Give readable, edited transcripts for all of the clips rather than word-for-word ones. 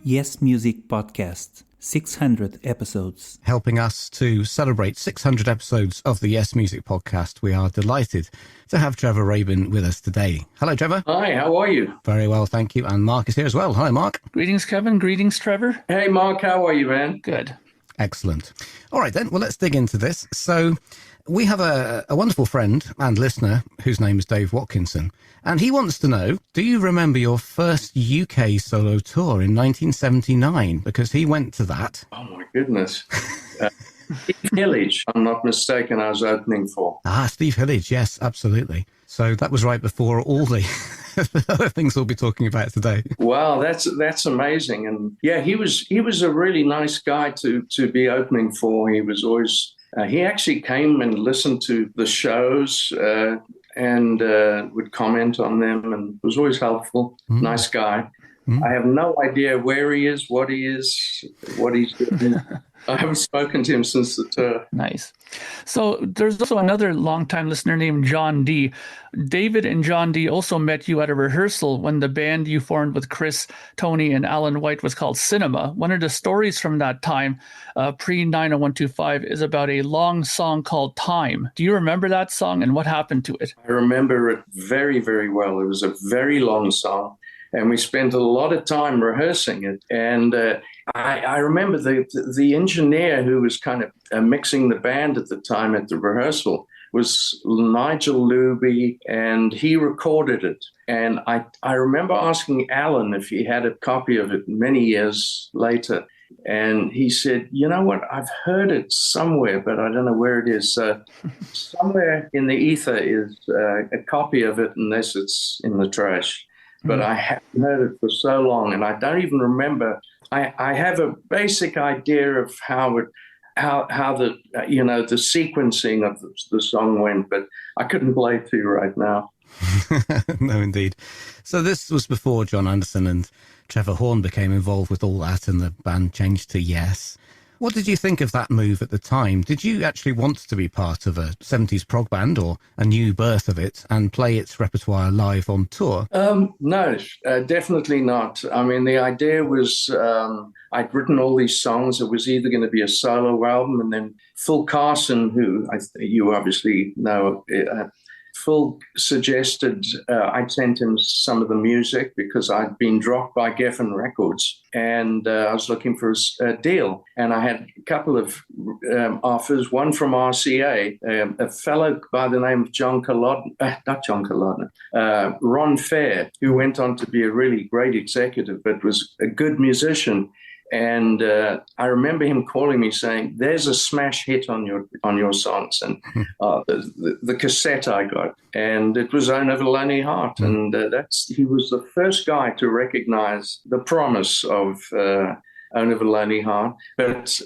Yes Music Podcast, 600 episodes. Helping us to celebrate 600 episodes of the Yes Music Podcast, we are delighted to have Trevor Rabin with us today. Hello, Trevor. Hi, how are you? Very well, thank you. And Mark is here as well. Hi, Mark. Greetings, Kevin. Greetings, Trevor. Hey, Mark, how are you, man? Good. Excellent. All right, then. Well, let's dig into this. So we have a wonderful friend and listener whose name is Dave Watkinson, and he wants to know, do you remember your first UK solo tour in 1979? Because he went to that. Oh, my goodness. Steve Hillage, I'm not mistaken, I was opening for. Steve Hillage, yes, absolutely. So that was right before all the other things we'll be talking about today. Wow, that's amazing. And yeah, he was a really nice guy to be opening for. He was always, he actually came and listened to the shows and would comment on them and was always helpful. Nice guy. I have no idea where he is, what he's doing. I haven't spoken to him since the tour. Nice. So there's also another longtime listener named John D. David and John D. also met you at a rehearsal when the band you formed with Chris, Tony, and Alan White was called Cinema. One of the stories from that time, pre-90125, is about a long song called Time. Do you remember that song and what happened to it? I remember it very, very well. It was a very long song, and we spent a lot of time rehearsing it. And I remember the engineer who was kind of mixing the band at the time at the rehearsal was Nigel Luby, and he recorded it. And I remember asking Alan if he had a copy of it many years later. And he said, you know what, I've heard it somewhere, but I don't know where it is. Somewhere in the ether is a copy of it, unless it's in the trash. But I haven't heard it for so long, and I don't even remember. I have a basic idea of how the the sequencing of the song went, but I couldn't play it to you right now. No, indeed. So this was before John Anderson and Trevor Horn became involved with all that, and the band changed to Yes. What did you think of that move at the time? Did you actually want to be part of a 70s prog band or a new birth of it and play its repertoire live on tour? No, definitely not. I mean, the idea was I'd written all these songs. It was either going to be a solo album, and then Phil Carson, who you obviously know, Phil suggested I'd sent him some of the music because I'd been dropped by Geffen Records, and I was looking for a deal. And I had a couple of offers, one from RCA, a fellow by the name of Ron Fair, who went on to be a really great executive, but was a good musician. And I remember him calling me saying, there's a smash hit on your songs. And the cassette I got, and it was Own of a Lonely Heart. And he was the first guy to recognize the promise of Own of a Lonely Heart. But,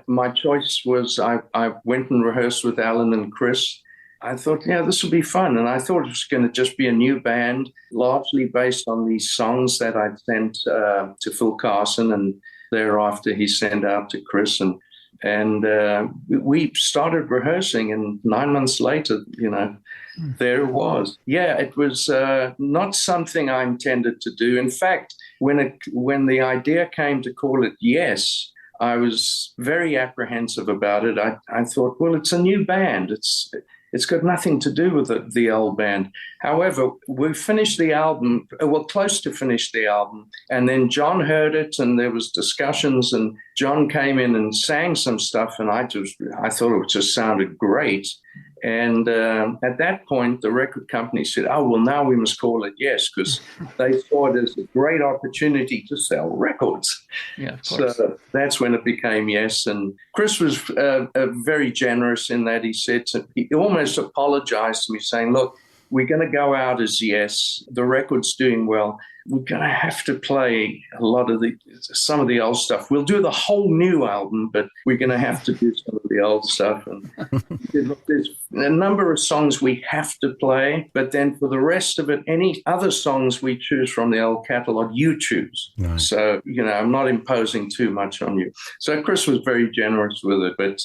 my choice was I went and rehearsed with Alan and Chris. I thought, this would be fun. And I thought it was going to just be a new band, largely based on these songs that I'd sent to Phil Carson, and thereafter he sent out to Chris. And we started rehearsing, and 9 months later, there it was. Yeah, it was not something I intended to do. In fact, when the idea came to call it Yes, I was very apprehensive about it. I thought, well, it's a new band. It's got nothing to do with the old band. However, we finished the album, close to finish the album, and then John heard it, and there was discussions, and John came in and sang some stuff, and I thought it just sounded great. And at that point, the record company said, now we must call it Yes, because they saw it as a great opportunity to sell records. Yeah, of course. So that's when it became Yes. And Chris was very generous in that he almost apologized to me, saying, look, we're going to go out as Yes. The record's doing well. We're going to have to play some of the old stuff. We'll do the whole new album, but we're going to have to do some of the old stuff. And look, there's a number of songs we have to play, but then for the rest of it, any other songs we choose from the old catalog, you choose. Nice. So, I'm not imposing too much on you. So Chris was very generous with it. But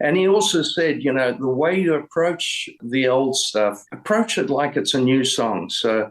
and he also said, the way you approach the old stuff, approach it like it's a new song. So,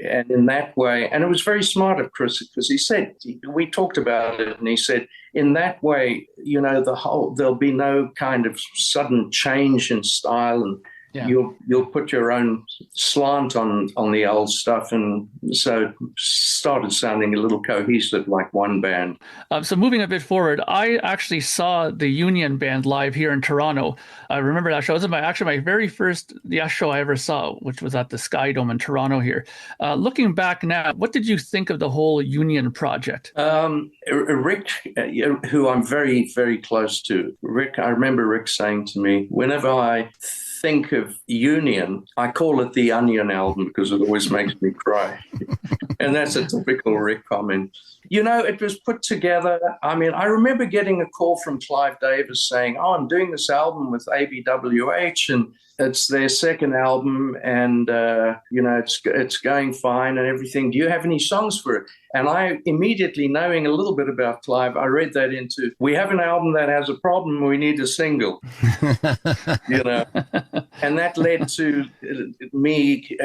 and in that way, And it was very smart of Chris because he said, we talked about it, and he said, in that way, there'll be no kind of sudden change in style, and you'll put your own slant on the old stuff, and so it started sounding a little cohesive, like one band. So moving a bit forward, I actually saw the Union Band live here in Toronto. I remember that show. It was my very first show I ever saw, which was at the Sky Dome in Toronto here. Looking back now, what did you think of the whole Union project? Rick, who I'm very, very close to, I remember Rick saying to me, whenever I think of Union, I call it the Onion album because it always makes me cry. And that's a typical Rick comment. It was put together. I mean, I remember getting a call from Clive Davis saying, I'm doing this album with ABWH, and it's their second album, and, it's going fine and everything. Do you have any songs for it? And I immediately, knowing a little bit about Clive, I read that into, we have an album that has a problem, we need a single. And that led to me,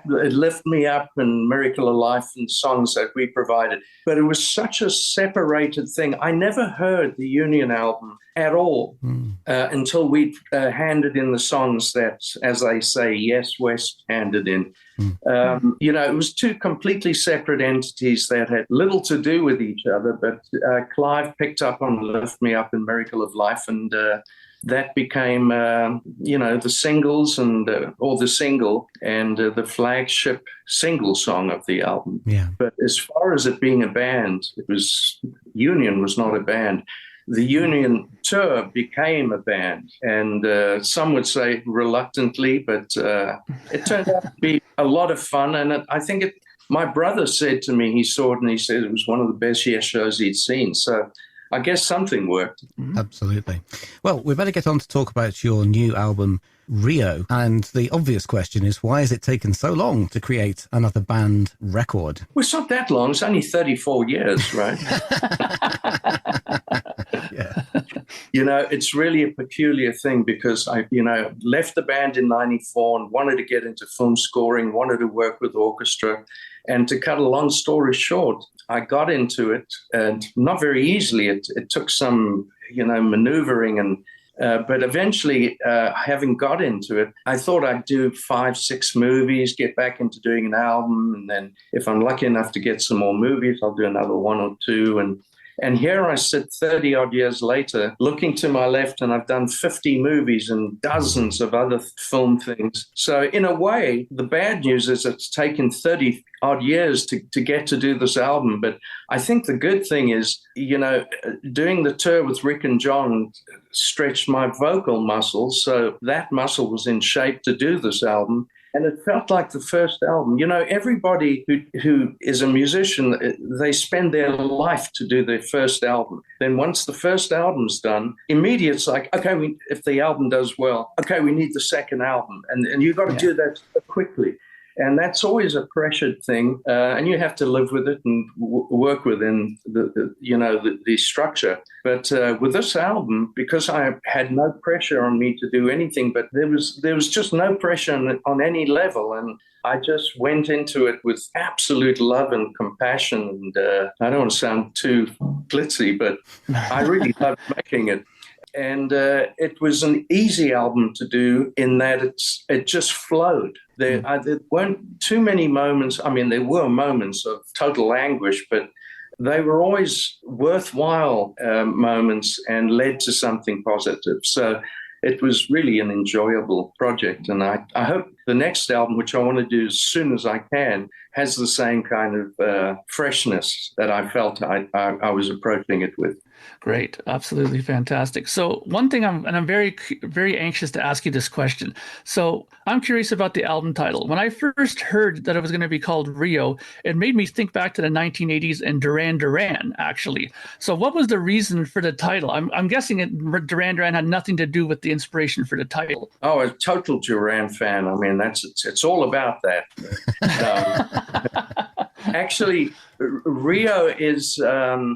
Lift Me Up and Miracle of Life and songs that we provided. But it was such a separated thing. I never heard the Union album at all until we handed in the songs that, as they say, Yes West handed in. It was two completely separate entities that had little to do with each other, but Clive picked up on Lift Me Up and Miracle of Life, and that became, the singles or the single and the flagship single song of the album. Yeah. But as far as it being a band, Union was not a band. The Union tour became a band, and some would say reluctantly, but it turned out to be a lot of fun. And I think my brother said to me, he saw it and he said it was one of the best Yes shows he'd seen. So I guess something worked. Absolutely. Well, we better get on to talk about your new album, Rio. And the obvious question is, why has it taken so long to create another band record? Well, it's not that long. It's only 34 years, right? Yeah. It's really a peculiar thing because I, left the band in 94 and wanted to get into film scoring, wanted to work with orchestra. And to cut a long story short, I got into it, and not very easily. It took some, maneuvering, but eventually, having got into it, I thought I'd do 5-6 movies, get back into doing an album, and then if I'm lucky enough to get some more movies, I'll do another 1 or 2. And here I sit 30-odd years later, looking to my left, and I've done 50 movies and dozens of other film things. So in a way, the bad news is it's taken 30-odd years to get to do this album. But I think the good thing is, doing the tour with Rick and John stretched my vocal muscles. So that muscle was in shape to do this album. And it felt like the first album. Everybody who is a musician, they spend their life to do their first album. Then once the first album's done, immediately it's like, okay, if the album does well, okay, we need the second album. And you've got to do that quickly. And that's always a pressured thing, and you have to live with it and work within the structure. But with this album, because I had no pressure on me to do anything, but there was just no pressure on any level, and I just went into it with absolute love and compassion. And I don't want to sound too glitzy, but I really loved making it. And it was an easy album to do in that it just flowed. There weren't too many moments. I mean, there were moments of total anguish, but they were always worthwhile moments and led to something positive. So it was really an enjoyable project. And I hope the next album, which I want to do as soon as I can, has the same kind of freshness that I felt I was approaching it with. Great. Absolutely fantastic. So one thing I'm very, very anxious to ask you this question. So I'm curious about the album title. When I first heard that it was going to be called Rio, it made me think back to the 1980s and Duran Duran, actually. So what was the reason for the title? I'm guessing Duran Duran had nothing to do with the inspiration for the title. Oh, a total Duran fan. I mean, it's all about that. Actually, Rio is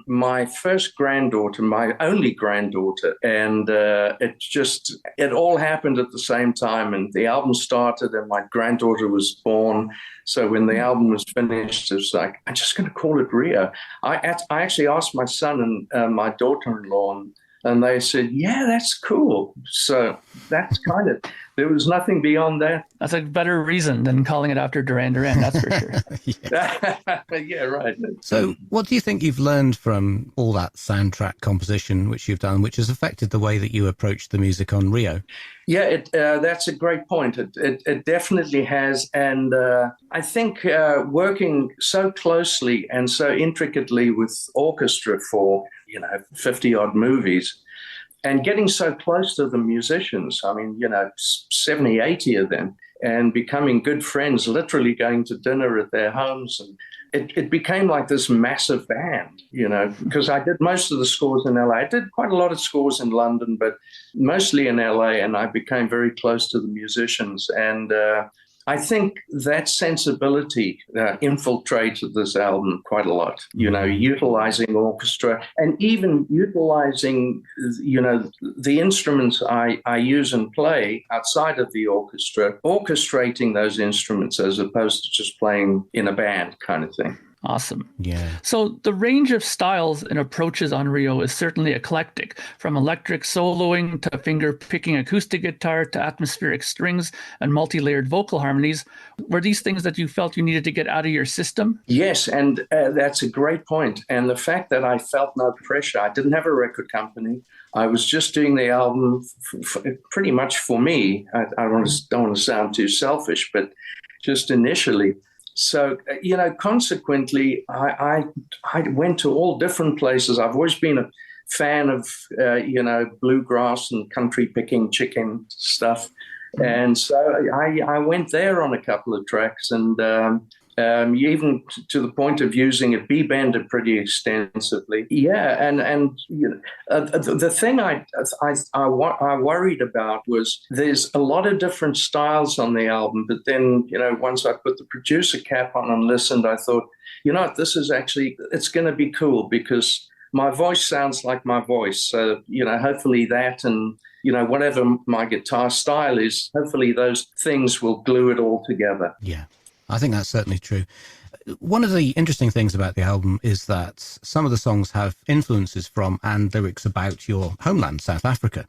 my first granddaughter, my only granddaughter, and it all happened at the same time. And the album started, and my granddaughter was born. So when the album was finished, it was like, I'm just going to call it Rio. I actually asked my son and my daughter-in-law, and they said, yeah, that's cool. So that's kind of, there was nothing beyond that. That's a better reason than calling it after Duran Duran, that's for sure. Yeah, right. So what do you think you've learned from all that soundtrack composition which you've done, which has affected the way that you approach the music on Rio? Yeah, that's a great point. It definitely has. And I think working so closely and so intricately with orchestra for, 50 odd movies and getting so close to the musicians, 70, 80 of them, and becoming good friends, literally going to dinner at their homes. And it became like this massive band, because I did most of the scores in LA. I did quite a lot of scores in London, but mostly in LA, and I became very close to the musicians. And I think that sensibility infiltrated this album quite a lot, utilizing orchestra and even utilizing, the instruments I use and play outside of the orchestra, orchestrating those instruments as opposed to just playing in a band kind of thing. Awesome. Yeah. So the range of styles and approaches on Rio is certainly eclectic, from electric soloing to finger-picking acoustic guitar to atmospheric strings and multi-layered vocal harmonies. Were these things that you felt you needed to get out of your system? Yes, and that's a great point. And the fact that I felt no pressure, I didn't have a record company. I was just doing the album pretty much for me. I don't want to sound too selfish, but just initially. So, consequently, I went to all different places. I've always been a fan of, bluegrass and country picking chicken stuff. And so I went there on a couple of tracks and even to the point of using it, B-banded pretty extensively. Yeah, and the thing I worried about was there's a lot of different styles on the album, but then, once I put the producer cap on and listened, I thought, this is actually, it's going to be cool because my voice sounds like my voice. So, hopefully that and, whatever my guitar style is, hopefully those things will glue it all together. Yeah. I think that's certainly true. One of the interesting things about the album is that some of the songs have influences from and lyrics about your homeland, South Africa.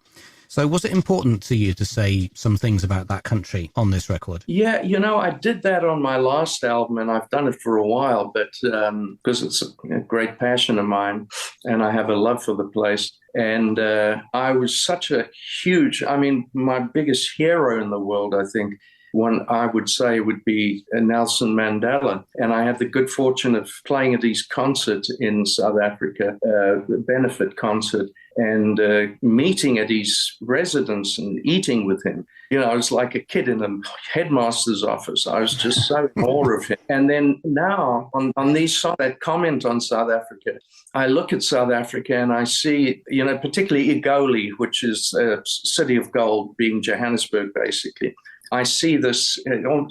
So was it important to you to say some things about that country on this record? Yeah, I did that on my last album, and I've done it for a while, but because it's a great passion of mine, and I have a love for the place. And I was such a huge, my biggest hero in the world, I think, one I would say would be Nelson Mandela. And I had the good fortune of playing at his concert in South Africa, the benefit concert, and meeting at his residence and eating with him. I was like a kid in a headmaster's office. I was just so in awe of him. And then now on these songs that comment on South Africa, I look at South Africa and I see, particularly Egoli, which is a city of gold, being Johannesburg, basically. I see this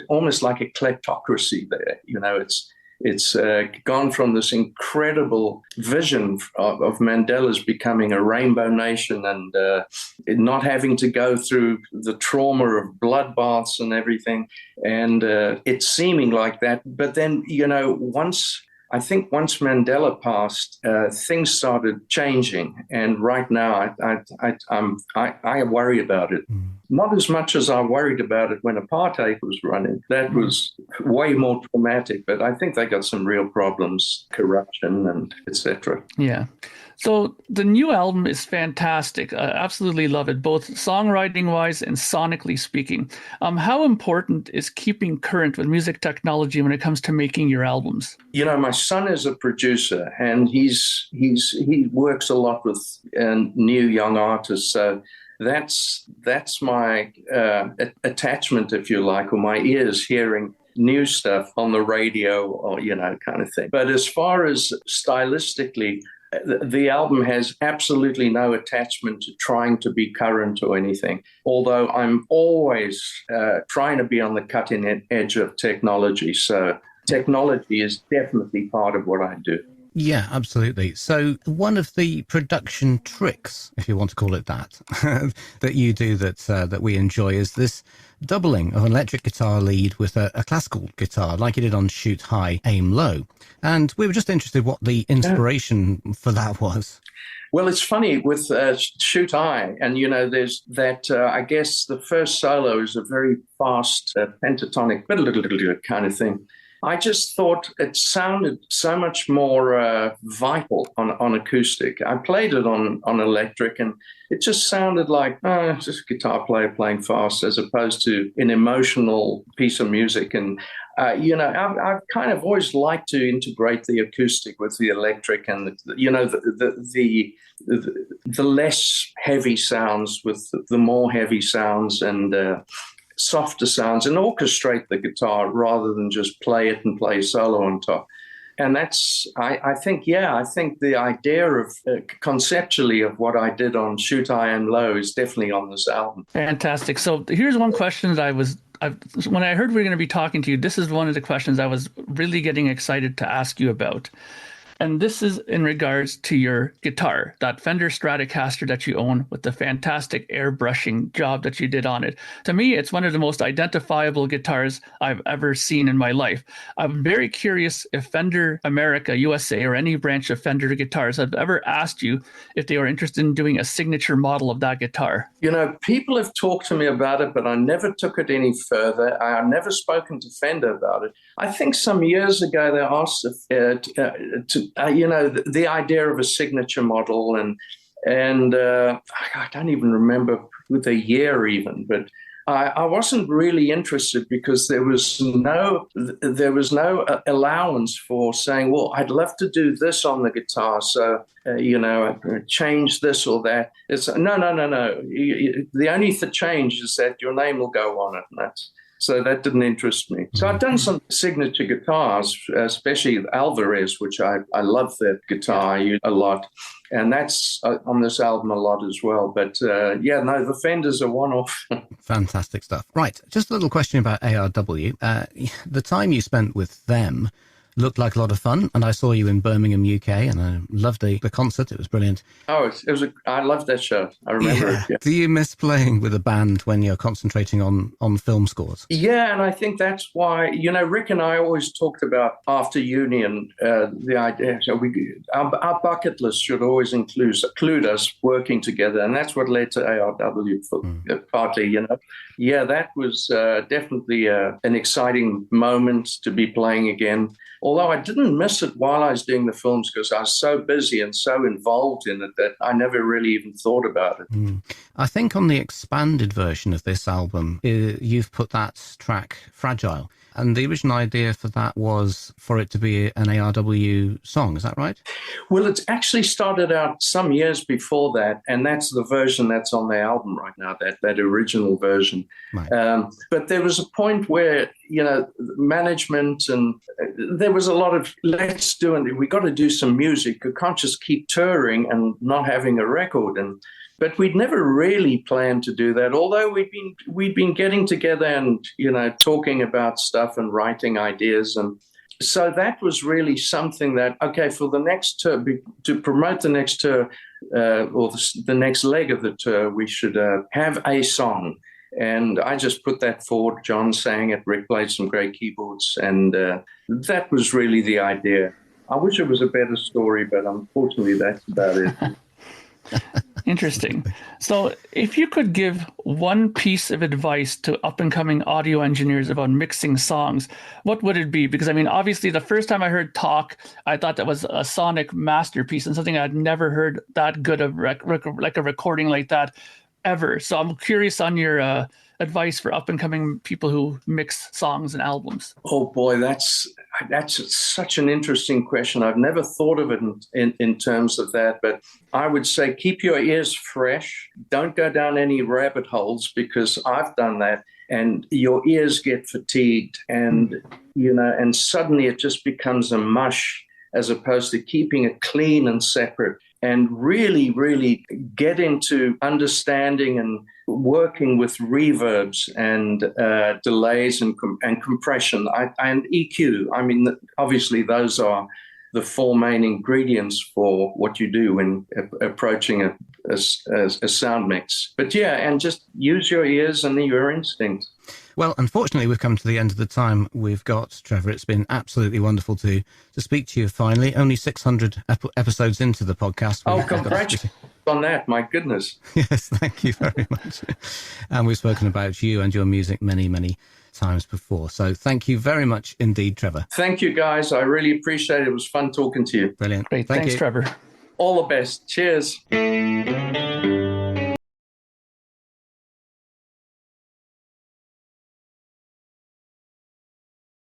almost like a kleptocracy there. It's gone from this incredible vision of Mandela's becoming a rainbow nation and not having to go through the trauma of bloodbaths and everything. And it's seeming like that. But then, once Mandela passed, things started changing, and right now I worry about it. Not as much as I worried about it when apartheid was running. That was way more traumatic, but I think they got some real problems, corruption and etc. Yeah. So the new album is fantastic. I absolutely love it, both songwriting-wise and sonically speaking. How important is keeping current with music technology when it comes to making your albums? My son is a producer, and he works a lot with new young artists. So that's my attachment, if you like, or my ears hearing new stuff on the radio or, kind of thing. But as far as stylistically, the album has absolutely no attachment to trying to be current or anything, although I'm always trying to be on the cutting edge of technology. So technology is definitely part of what I do. Yeah, absolutely. So one of the production tricks, if you want to call it that, that you do that we enjoy is this doubling of an electric guitar lead with a classical guitar, like you did on Shoot High, Aim Low. And we were just interested what the inspiration for that was. Well, it's funny with Shoot High, and there's that. I guess the first solo is a very fast pentatonic, kind of thing. I just thought it sounded so much more vital on acoustic. I played it on electric, and it just sounded like just a guitar player playing fast, as opposed to an emotional piece of music. And I've kind of always liked to integrate the acoustic with the electric, and the less heavy sounds with the more heavy sounds, and softer sounds, and orchestrate the guitar rather than just play it and play solo on top. And that's, I think the idea of conceptually of what I did on Shoot High and Low is definitely on this album. Fantastic. So here's one question that when I heard we were going to be talking to you, this is one of the questions I was really getting excited to ask you about. And this is in regards to your guitar, that Fender Stratocaster that you own with the fantastic airbrushing job that you did on it. To me, it's one of the most identifiable guitars I've ever seen in my life. I'm very curious if Fender America, USA, or any branch of Fender guitars have ever asked you if they were interested in doing a signature model of that guitar. People have talked to me about it, but I never took it any further. I've never spoken to Fender about it. I think some years ago they asked the idea of a signature model, and I don't even remember the year even, but I wasn't really interested because there was no allowance for saying, well, I'd love to do this on the guitar, so change this or that. It's no. The only change is that your name will go on it, so that didn't interest me. So I've done some signature guitars, especially Alvarez, which I love that guitar. I use a lot. And that's on this album a lot as well. But the Fenders are one-off. Fantastic stuff. Right, just a little question about ARW. The time you spent with them looked like a lot of fun, and I saw you in Birmingham, UK, and I loved the concert. It was brilliant. Oh, I loved that show. I remember it. Yeah. Do you miss playing with a band when you're concentrating on film scores? Yeah, and I think that's why, Rick and I always talked about after uni, and the idea, so our bucket list should always include us working together, and that's what led to ARW partly, Yeah, that was definitely an exciting moment to be playing again. Although I didn't miss it while I was doing the films because I was so busy and so involved in it that I never really even thought about it. I think on the expanded version of this album, you've put that track, Fragile. And the original idea for that was for it to be an ARW song. Is that right? Well, it's actually started out some years before that, and that's the version that's on the album right now, that original version. Right. But there was a point where, management and there was a lot of, let's do it. We got to do some music. You can't just keep touring and not having a record. But we'd never really planned to do that, although we'd been getting together and, talking about stuff and writing ideas. And so that was really something that, okay, for the next tour, to promote the next tour or the next leg of the tour, we should have a song. And I just put that forward. John sang it, Rick played some great keyboards, and that was really the idea. I wish it was a better story, but unfortunately that's about it. Interesting. So if you could give one piece of advice to up-and-coming audio engineers about mixing songs, what would it be? Because, obviously, the first time I heard Talk, I thought that was a sonic masterpiece and something I'd never heard that good of, like a recording like that ever. So I'm curious on your advice for up-and-coming people who mix songs and albums. Oh, boy, that's such an interesting question. I've never thought of it in terms of that, but I would say keep your ears fresh. Don't go down any rabbit holes, because I've done that, and your ears get fatigued, and and suddenly it just becomes a mush. as opposed to keeping it clean and separate, and really, really get into understanding and working with reverbs and delays and compression and EQ. I mean, obviously, those are the four main ingredients for what you do when approaching a sound mix. But yeah, and just use your ears and your instinct. Well, unfortunately, we've come to the end of the time we've got, Trevor. It's been absolutely wonderful to speak to you finally. Only 600 episodes into the podcast. Oh, congratulations on that. My goodness. Yes, thank you very much. And we've spoken about you and your music many, many times before. So thank you very much indeed, Trevor. Thank you, guys. I really appreciate it. It was fun talking to you. Brilliant. Great. Thanks, Trevor. All the best. Cheers.